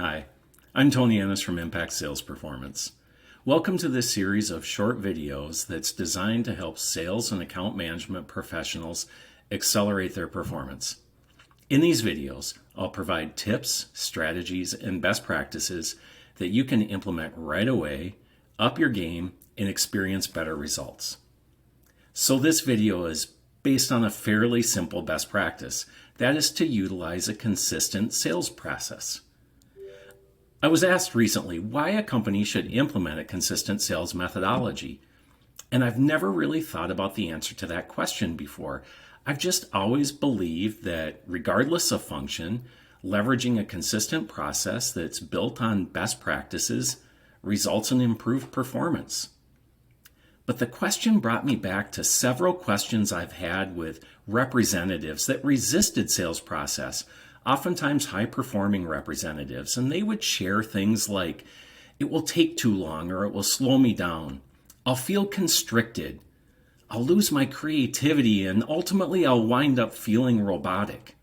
Hi, I'm Tony Ennis from Impact Sales Performance. Welcome to this series of short videos that's designed to help sales and account management professionals accelerate their performance. In these videos, I'll provide tips, strategies, and best practices that you can implement right away, up your game, and experience better results. So this video is based on a fairly simple best practice, that is to utilize a consistent sales process. I was asked recently why a company should implement a consistent sales methodology, and I've never really thought about the answer to that question before. I've just always believed that regardless of function, leveraging a consistent process that's built on best practices results in improved performance. But the question brought me back to several questions I've had with representatives that resisted sales process, oftentimes high-performing representatives, and they would share things like, it will take too long or it will slow me down. I'll feel constricted. I'll lose my creativity and ultimately I'll wind up feeling robotic.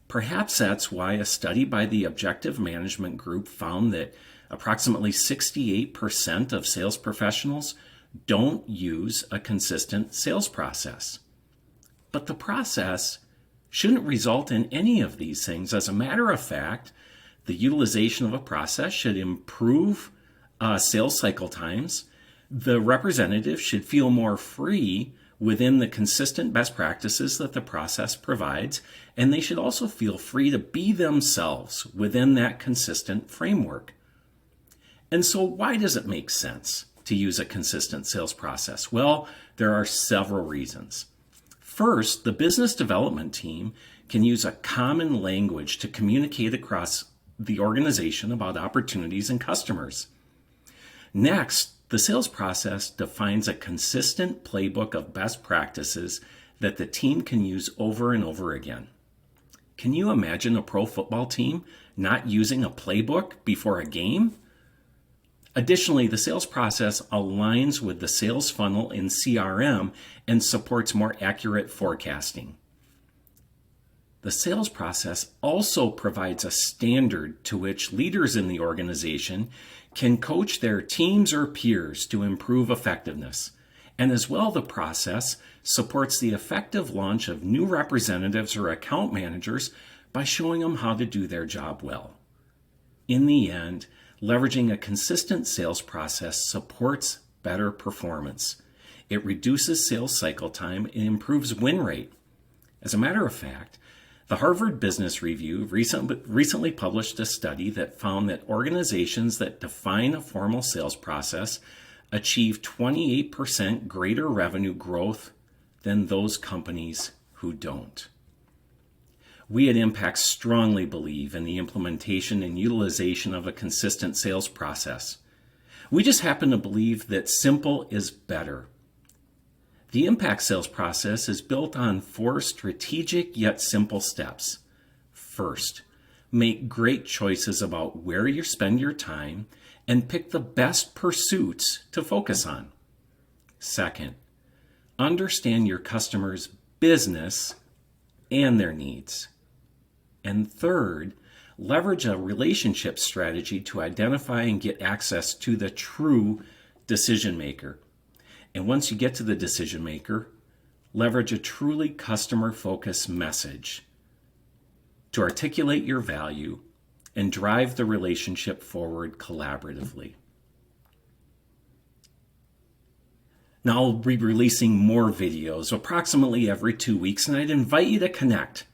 Perhaps that's why a study by the Objective Management Group found that approximately 68% of sales professionals don't use a consistent sales process. But the process shouldn't result in any of these things. As a matter of fact, the utilization of a process should improve sales cycle times. The representative should feel more free within the consistent best practices that the process provides, and they should also feel free to be themselves within that consistent framework. And so why does it make sense to use a consistent sales process? Well, there are several reasons. First, the business development team can use a common language to communicate across the organization about opportunities and customers. Next, the sales process defines a consistent playbook of best practices that the team can use over and over again. Can you imagine a pro football team not using a playbook before a game? Additionally, the sales process aligns with the sales funnel in CRM and supports more accurate forecasting. The sales process also provides a standard to which leaders in the organization can coach their teams or peers to improve effectiveness. And as well, the process supports the effective launch of new representatives or account managers by showing them how to do their job well. In the end, leveraging a consistent sales process supports better performance. It reduces sales cycle time and improves win rate. As a matter of fact, the Harvard Business Review recently published a study that found that organizations that define a formal sales process achieve 28% greater revenue growth than those companies who don't. We at Impact strongly believe in the implementation and utilization of a consistent sales process. We just happen to believe that simple is better. The Impact sales process is built on 4 strategic yet simple steps. First, make great choices about where you spend your time and pick the best pursuits to focus on. Second, understand your customer's business and their needs. And third, leverage a relationship strategy to identify and get access to the true decision maker. And once you get to the decision maker, leverage a truly customer-focused message to articulate your value and drive the relationship forward collaboratively. Now I'll be releasing more videos approximately every 2 weeks, and I'd invite you to connect.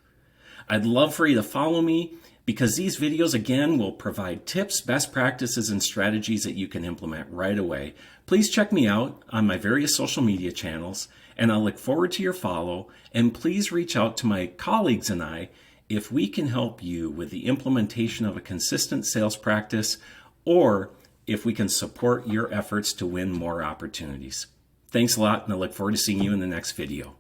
I'd love for you to follow me because these videos, again, will provide tips, best practices, and strategies that you can implement right away. Please check me out on my various social media channels, and I'll look forward to your follow. And please reach out to my colleagues and I if we can help you with the implementation of a consistent sales practice, or if we can support your efforts to win more opportunities. Thanks a lot, and I look forward to seeing you in the next video.